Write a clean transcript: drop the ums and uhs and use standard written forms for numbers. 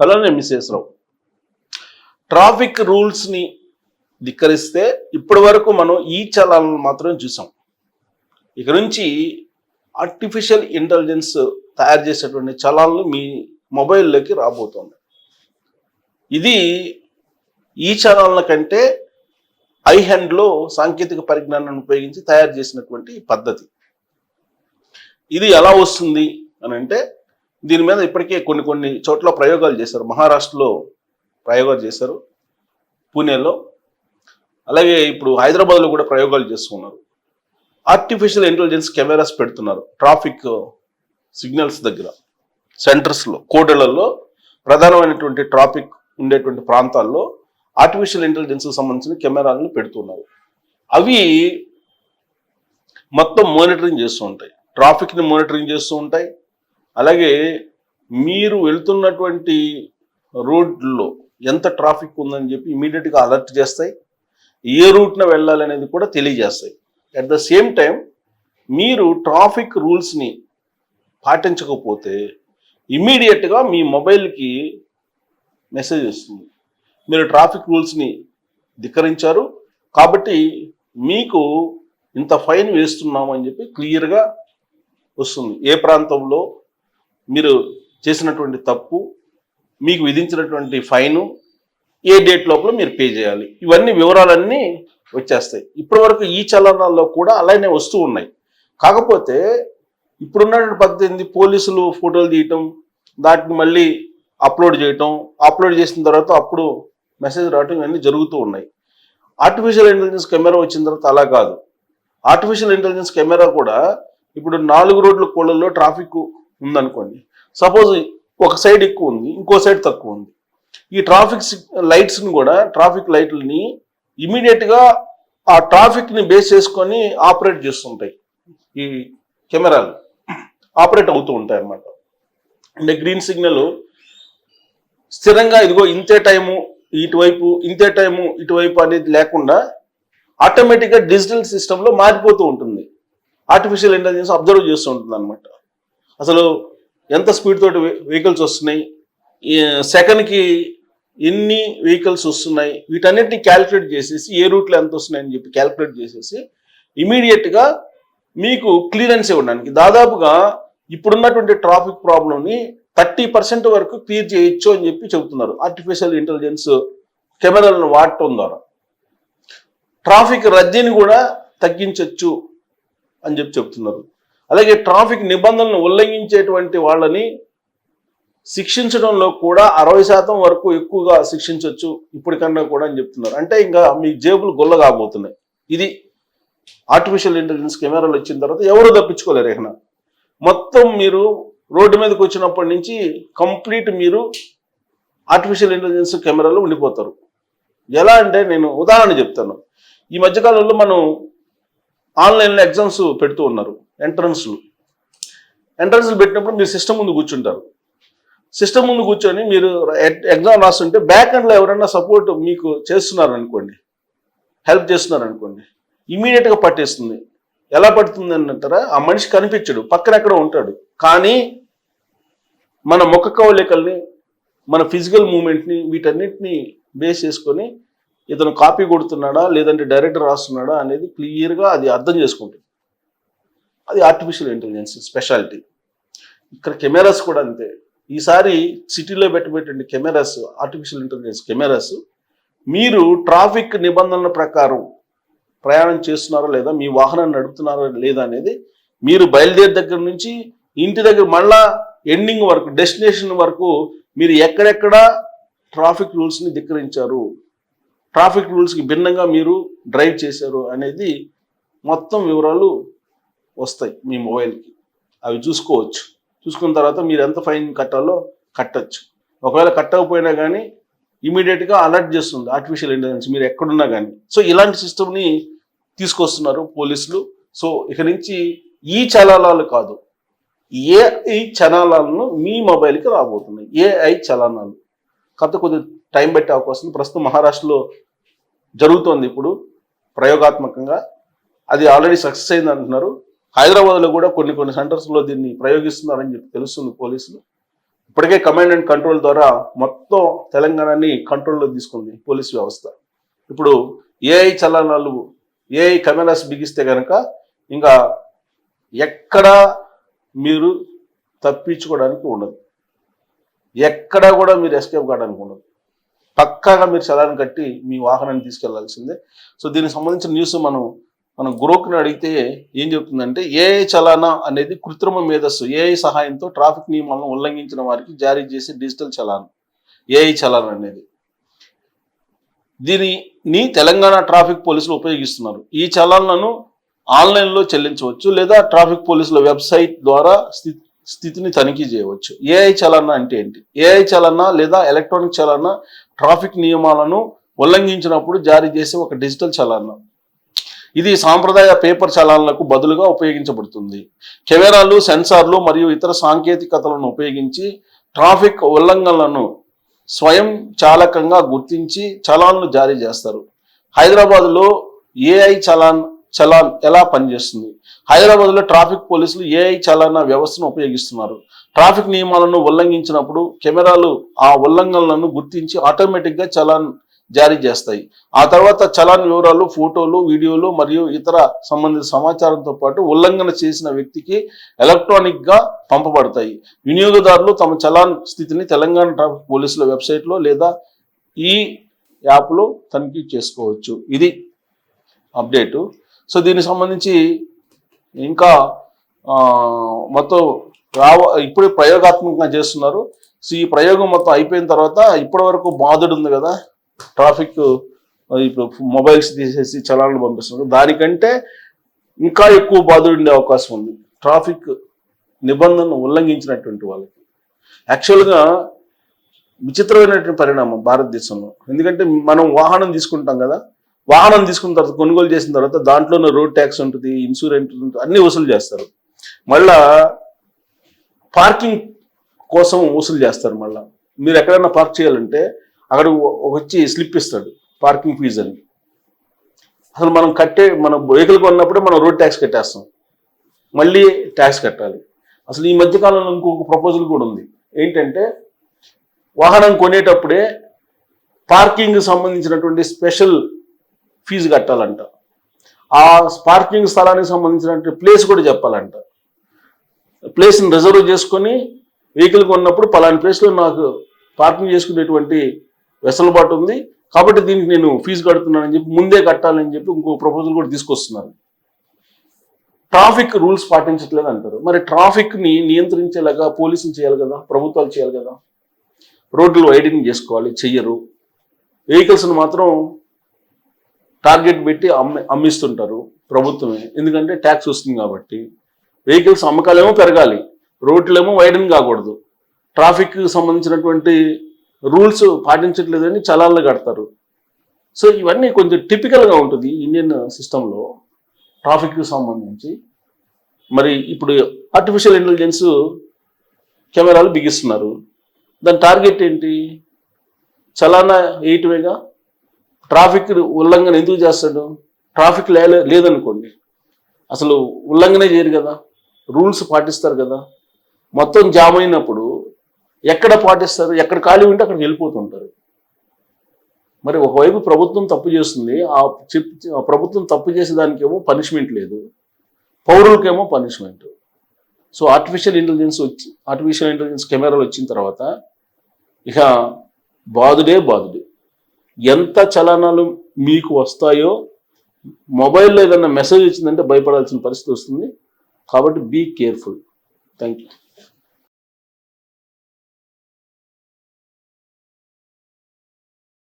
Hello, నేను missus రావు. Traffic రూల్స్ని ధిక్కరిస్తే ఇప్పటి వరకు మనం ఈ చలాలను మాత్రం చూసాం. ఇక నుంచి ఆర్టిఫిషియల్ ఇంటెలిజెన్స్ తయారు చేసేటువంటి చలాలను మీ మొబైల్లోకి రాబోతుంది. ఇది ఈ చలాల కంటే ఐ హ్యాండ్లో సాంకేతిక పరిజ్ఞానాన్ని ఉపయోగించి తయారు చేసినటువంటి పద్ధతి. ఇది ఎలా వస్తుంది అని అంటే, దీని మీద ఇప్పటికే కొన్ని చోట్ల ప్రయోగాలు చేశారు. మహారాష్ట్రలో ప్రయోగాలు చేశారు, పూణేలో, అలాగే ఇప్పుడు హైదరాబాద్లో కూడా ప్రయోగాలు చేస్తున్నారు. ఆర్టిఫిషియల్ ఇంటెలిజెన్స్ కెమెరాస్ పెడుతున్నారు ట్రాఫిక్ సిగ్నల్స్ దగ్గర, సెంటర్స్లో, కోడళ్లలో, ప్రధానమైనటువంటి ట్రాఫిక్ ఉండేటువంటి ప్రాంతాల్లో ఆర్టిఫిషియల్ ఇంటెలిజెన్స్కి సంబంధించిన కెమెరాలను పెడుతున్నారు. అవి మొత్తం మానిటరింగ్ చేస్తూ ఉంటాయి, ట్రాఫిక్ని మానిటరింగ్ చేస్తూ ఉంటాయి. అలాగే మీరు వెళ్తున్నటువంటి రోడ్లో ఎంత ట్రాఫిక్ ఉందని చెప్పి ఇమీడియట్గా అలర్ట్ చేస్తాయి. ఏ రూట్న వెళ్ళాలనేది కూడా తెలియజేస్తాయి. అట్ ద సేమ్ టైం మీరు ట్రాఫిక్ రూల్స్ని పాటించకపోతే ఇమీడియట్గా మీ మొబైల్కి మెసేజ్ వస్తుంది, మీరు ట్రాఫిక్ రూల్స్ని ధిక్కరించారు కాబట్టి మీకు ఇంత ఫైన్ వేస్తున్నాము అని చెప్పి క్లియర్గా వస్తుంది. ఏ ప్రాంతంలో మీరు చేసినటువంటి తప్పు, మీకు విధించినటువంటి ఫైను, ఏ డేట్ లోపల మీరు పే చేయాలి, ఇవన్నీ వివరాలన్నీ వచ్చేస్తాయి. ఇప్పటి వరకు ఈ చలనాల్లో కూడా అలానే వస్తూ ఉన్నాయి. కాకపోతే ఇప్పుడున్నటువంటి పద్ధతి ఏంది, పోలీసులు ఫోటోలు తీయటం, దాటిని మళ్ళీ అప్లోడ్ చేయటం, అప్లోడ్ చేసిన తర్వాత అప్పుడు మెసేజ్ రావటం, ఇవన్నీ జరుగుతూ ఉన్నాయి. ఆర్టిఫిషియల్ ఇంటెలిజెన్స్ కెమెరా వచ్చిన తర్వాత అలా కాదు. ఆర్టిఫిషియల్ ఇంటెలిజెన్స్ కెమెరా కూడా ఇప్పుడు 4 రోడ్ల కోళ్ళల్లో ట్రాఫిక్ ఉందనుకోండి, సపోజ్ ఒక సైడ్ ఎక్కువ ఉంది, ఇంకో సైడ్ తక్కువ ఉంది, ఈ ట్రాఫిక్ లైట్స్ని కూడా, ట్రాఫిక్ లైట్లని ఇమీడియట్గా ఆ ట్రాఫిక్ని బేస్ చేసుకొని ఆపరేట్ చేస్తుంటాయి. ఈ కెమెరాలు ఆపరేట్ అవుతూ ఉంటాయి అన్నమాట. అంటే గ్రీన్ సిగ్నల్ స్థిరంగా ఇదిగో ఇంతే టైము ఇటువైపు, ఇంతే టైము ఇటువైపు అనేది లేకుండా ఆటోమేటిక్గా డిజిటల్ సిస్టంలో మారిపోతూ ఉంటుంది. ఆర్టిఫిషియల్ ఇంటెలిజెన్స్ అబ్జర్వ్ చేస్తూ ఉంటుంది అనమాట. అసలు ఎంత స్పీడ్ తోటి వెహికల్స్ వస్తున్నాయి, సెకండ్కి ఎన్ని వెహికల్స్ వస్తున్నాయి, వీటన్నిటిని క్యాలిక్యులేట్ చేసేసి ఏ రూట్లో ఎంత వస్తున్నాయని చెప్పి క్యాలిక్యులేట్ చేసేసి ఇమీడియట్గా మీకు క్లియరెన్స్ ఇవ్వడానికి, దాదాపుగా ఇప్పుడున్నటువంటి ట్రాఫిక్ ప్రాబ్లంని 30% వరకు క్లియర్ చేయొచ్చు అని చెప్పి చెబుతున్నారు. ఆర్టిఫిషియల్ ఇంటెలిజెన్స్ కెమెరాలను వాడటం ద్వారా ట్రాఫిక్ రద్దీని కూడా తగ్గించవచ్చు అని చెప్పి చెప్తున్నారు. అలాగే ట్రాఫిక్ నిబంధనలను ఉల్లంఘించేటువంటి వాళ్ళని శిక్షించడంలో కూడా 60% వరకు ఎక్కువగా శిక్షించవచ్చు ఇప్పటికన్నా కూడా అని చెప్తున్నారు. అంటే ఇంకా మీ జేబులు గొల్ల కాబోతున్నాయి. ఇది ఆర్టిఫిషియల్ ఇంటెలిజెన్స్ కెమెరాలు వచ్చిన తర్వాత ఎవరు తప్పించుకోలేరు. ఇక మొత్తం మీరు రోడ్డు మీదకి వచ్చినప్పటి నుంచి కంప్లీట్ మీరు ఆర్టిఫిషియల్ ఇంటెలిజెన్స్ కెమెరాలో ఉండిపోతారు. ఎలా అంటే, నేను ఉదాహరణ చెప్తాను. ఈ మధ్యకాలంలో మనం ఆన్లైన్లో ఎగ్జామ్స్ పెడుతూ ఉన్నారు. ఎంట్రన్స్లు పెట్టినప్పుడు మీరు సిస్టమ్ ముందు కూర్చుంటారు. సిస్టమ్ ముందు కూర్చొని మీరు ఎగ్జామ్ రాస్తుంటే బ్యాక్ ఎండ్లో ఎవరైనా సపోర్ట్ మీకు చేస్తున్నారు అనుకోండి, హెల్ప్ చేస్తున్నారు అనుకోండి, ఇమీడియట్గా పట్టేస్తుంది. ఎలా పడుతుంది అంటారా, ఆ మనిషి కనిపించడు, పక్కన ఎక్కడో ఉంటాడు, కానీ మన ముఖ కవళికల్ని, మన ఫిజికల్ మూమెంట్ని, వీటన్నిటిని బేస్ చేసుకొని ఇతను కాపీ కొడుతున్నాడా లేదంటే డైరెక్ట్ రాస్తున్నాడా అనేది క్లియర్గా అది అర్థం చేసుకుంటుంది. అది ఆర్టిఫిషియల్ ఇంటెలిజెన్స్ స్పెషాలిటీ. ఇక్కడ కెమెరాస్ కూడా అంతే. ఈసారి సిటీలో పెట్టబెట్టిన కెమెరాస్, ఆర్టిఫిషియల్ ఇంటెలిజెన్స్ కెమెరాస్, మీరు ట్రాఫిక్ నిబంధనల ప్రకారం ప్రయాణం చేస్తున్నారా లేదా, మీ వాహనాన్ని నడుపుతున్నారా లేదా అనేది మీరు బయలుదేరి దగ్గర నుంచి ఇంటి దగ్గర మళ్ళా ఎండింగ్ వరకు, డెస్టినేషన్ వరకు మీరు ఎక్కడెక్కడ ట్రాఫిక్ రూల్స్ని ధిక్కరించారు, ట్రాఫిక్ రూల్స్కి భిన్నంగా మీరు డ్రైవ్ చేశారు అనేది మొత్తం వివరాలు వస్తాయి మీ మొబైల్కి. అవి చూసుకోవచ్చు. చూసుకున్న తర్వాత మీరు ఎంత ఫైన్ కట్టాలో కట్టచ్చు. ఒకవేళ కట్టకపోయినా కానీ ఇమీడియట్గా అలర్ట్ చేస్తుంది ఆర్టిఫిషియల్ ఇంటెలిజెన్స్, మీరు ఎక్కడున్నా కానీ. సో ఇలాంటి సిస్టమ్ని తీసుకొస్తున్నారు పోలీసులు. సో ఇక నుంచి ఈ చలానాలు కాదు, ఏఐ చలానాలను మీ మొబైల్కి రాబోతున్నాయి. ఏఐ చలానాలు కాకపోతే కొద్దిగా టైం పెట్టే అవకాశం. ప్రస్తుతం మహారాష్ట్రలో జరుగుతోంది ఇప్పుడు ప్రయోగాత్మకంగా. అది ఆల్రెడీ సక్సెస్ అయింది అంటున్నారు. హైదరాబాద్లో కూడా కొన్ని సెంటర్స్లో దీన్ని ప్రయోగిస్తున్నారని చెప్పి తెలుస్తుంది పోలీసులు. ఇప్పటికే కమాండ్ అండ్ కంట్రోల్ ద్వారా మొత్తం తెలంగాణని కంట్రోల్లో తీసుకుంది పోలీస్ వ్యవస్థ. ఇప్పుడు ఏఐ చలనాలు, ఏఐ కెమెరాస్ బిగిస్తే కనుక ఇంకా ఎక్కడా మీరు తప్పించుకోవడానికి ఉండదు, ఎక్కడా కూడా మీరు ఎస్కేప్ కావడానికి ఉండదు. పక్కాగా మీరు చలాన్ని కట్టి మీ వాహనాన్ని తీసుకెళ్లాల్సిందే. సో దీనికి సంబంధించిన న్యూస్ మనం గురోక్ని అడిగితే ఏం చెప్తుందంటే, ఏఐ చలానా అనేది కృత్రిమ మేధస్సు, ఏఐ సహాయంతో ట్రాఫిక్ నియమాలను ఉల్లంఘించిన వారికి జారీ చేసే డిజిటల్ చలాన్ ఏఐ చలాన్ అనేది. దీనిని తెలంగాణ ట్రాఫిక్ పోలీసులు ఉపయోగిస్తున్నారు. ఈ చలాన్లను ఆన్లైన్లో చెల్లించవచ్చు లేదా ట్రాఫిక్ పోలీసుల వెబ్సైట్ ద్వారా స్థితిని తనిఖీ చేయవచ్చు. ఏఐ చలానా అంటే ఏంటి? ఏఐ చలానా లేదా ఎలక్ట్రానిక్ చలానా ట్రాఫిక్ నియమాలను ఉల్లంఘించినప్పుడు జారీ చేసే ఒక డిజిటల్ చలానా. ఇది సాంప్రదాయ పేపర్ చలాన్లకు బదులుగా ఉపయోగించబడుతుంది. కెమెరాలు, సెన్సార్లు మరియు ఇతర సాంకేతికతలను ఉపయోగించి ట్రాఫిక్ ఉల్లంఘనలను స్వయం చాలకంగా గుర్తించి చలాన్లు జారీ చేస్తారు. హైదరాబాద్లో ఏఐ చలాన్ ఎలా పనిచేస్తుంది? హైదరాబాద్లో ట్రాఫిక్ పోలీసులు ఏఐ చలానా వ్యవస్థను ఉపయోగిస్తున్నారు. ట్రాఫిక్ నియమాలను ఉల్లంఘించినప్పుడు కెమెరాలు ఆ ఉల్లంఘనలను గుర్తించి ఆటోమేటిక్గా చలాన్ జారీ చేస్తాయి. ఆ తర్వాత చలాన్ వివరాలు, ఫోటోలు, వీడియోలు మరియు ఇతర సంబంధిత సమాచారంతో పాటు ఉల్లంఘన చేసిన వ్యక్తికి ఎలక్ట్రానిక్గా పంపబడతాయి. వినియోగదారులు తమ చలాన్ స్థితిని తెలంగాణ ట్రాఫిక్ పోలీసుల వెబ్సైట్లో లేదా ఈ యాప్లో తనిఖీ చేసుకోవచ్చు. ఇది అప్డేటు. సో దీనికి సంబంధించి ఇంకా మొత్తం ఇప్పుడే ప్రయోగాత్మకంగా చేస్తున్నారు. సో ఈ ప్రయోగం మొత్తం అయిపోయిన తర్వాత ఇప్పటి వరకు బాధుడు ఉంది కదా, ట్రాఫిక్ ఇప్పుడు మొబైల్స్ తీసేసి చలాన్లు పంపిస్తున్నారు, దానికంటే ఇంకా ఎక్కువ బాధుడు ఉండే అవకాశం ఉంది ట్రాఫిక్ నిబంధనలు ఉల్లంఘించినటువంటి వాళ్ళకి. యాక్చువల్గా విచిత్రమైనటువంటి పరిణామం భారతదేశంలో. ఎందుకంటే మనం వాహనం తీసుకుంటాం కదా, వాహనం తీసుకున్న తర్వాత కొనుగోలు చేసిన తర్వాత దాంట్లోనే రోడ్ ట్యాక్స్ ఉంటుంది, ఇన్సూరెన్స్ ఉంటుంది, అన్నీ వసూలు చేస్తారు. మళ్ళా పార్కింగ్ కోసం వసూలు చేస్తారు. మళ్ళీ మీరు ఎక్కడైనా పార్క్ చేయాలంటే అక్కడ వచ్చి స్లిప్ ఇస్తాడు పార్కింగ్ ఫీజు అని. అసలు మనం వెహికల్ కొన్నప్పుడే మనం రోడ్ ట్యాక్స్ కట్టేస్తాం, మళ్ళీ ట్యాక్స్ కట్టాలి. అసలు ఈ మధ్యకాలంలో ఇంకొక ప్రపోజల్ కూడా ఉంది. ఏంటంటే వాహనం కొనేటప్పుడే పార్కింగ్ సంబంధించినటువంటి స్పెషల్ ఫీజు కట్టాలంట. ఆ పార్కింగ్ స్థలానికి సంబంధించినటువంటి ప్లేస్ కూడా చెప్పాలంట. ప్లేస్ని రిజర్వ్ చేసుకొని వెహికల్ కొన్నప్పుడు పలాని ప్లేస్లో నాకు పార్కింగ్ చేసుకునేటువంటి వెసులుబాటు ఉంది కాబట్టి దీనికి నేను ఫీజు కడుతున్నానని చెప్పి ముందే కట్టాలని చెప్పి ఇంకో ప్రపోజల్ కూడా తీసుకొస్తున్నారు. ట్రాఫిక్ రూల్స్ పాటించట్లేదు అంటారు. మరి ట్రాఫిక్ని నియంత్రించేలాగా పోలీసులు చేయాలి కదా, ప్రభుత్వాలు చేయాలి కదా. రోడ్లు వైడనింగ్ చేసుకోవాలి, చెయ్యరు. వెహికల్స్ని మాత్రం టార్గెట్ పెట్టి అమ్మిస్తుంటారు ప్రభుత్వమే, ఎందుకంటే ట్యాక్స్ వస్తుంది కాబట్టి. వెహికల్స్ అమ్మకాలేమో పెరగాలి, రోడ్లేమో వైడన్ కాకూడదు. ట్రాఫిక్ సంబంధించినటువంటి రూల్స్ పాటించట్లేదని చలాన్లు కడతారు. సో ఇవన్నీ కొంచెం టిపికల్గా ఉంటుంది ఇండియన్ సిస్టంలో ట్రాఫిక్కి సంబంధించి. మరి ఇప్పుడు ఆర్టిఫిషియల్ ఇంటెలిజెన్స్ కెమెరాలు బిగిస్తున్నారు. దాని టార్గెట్ ఏంటి? చలానా వేయటమేగా. ట్రాఫిక్ ఉల్లంఘన ఎందుకు చేస్తాడు? ట్రాఫిక్ లేదనుకోండి, అసలు ఉల్లంఘనే చేయరు కదా, రూల్స్ పాటిస్తారు కదా. మొత్తం జామ్ అయినప్పుడు ఎక్కడ పాటిస్తారు? ఎక్కడ ఖాళీ ఉంటే అక్కడికి వెళ్ళిపోతుంటారు. మరి ఒకవైపు ప్రభుత్వం తప్పు చేస్తుంది, ఆ ప్రభుత్వం తప్పు చేసేదానికేమో పనిష్మెంట్ లేదు, పౌరులకేమో పనిష్మెంట్. సో ఆర్టిఫిషియల్ ఇంటెలిజెన్స్ కెమెరాలు వచ్చిన తర్వాత ఇక బాధుడే. ఎంత చలనాలు మీకు వస్తాయో, మొబైల్లో ఏదైనా మెసేజ్ వచ్చిందంటే భయపడాల్సిన పరిస్థితి వస్తుంది. కాబట్టి బీ కేర్ఫుల్. Thank you.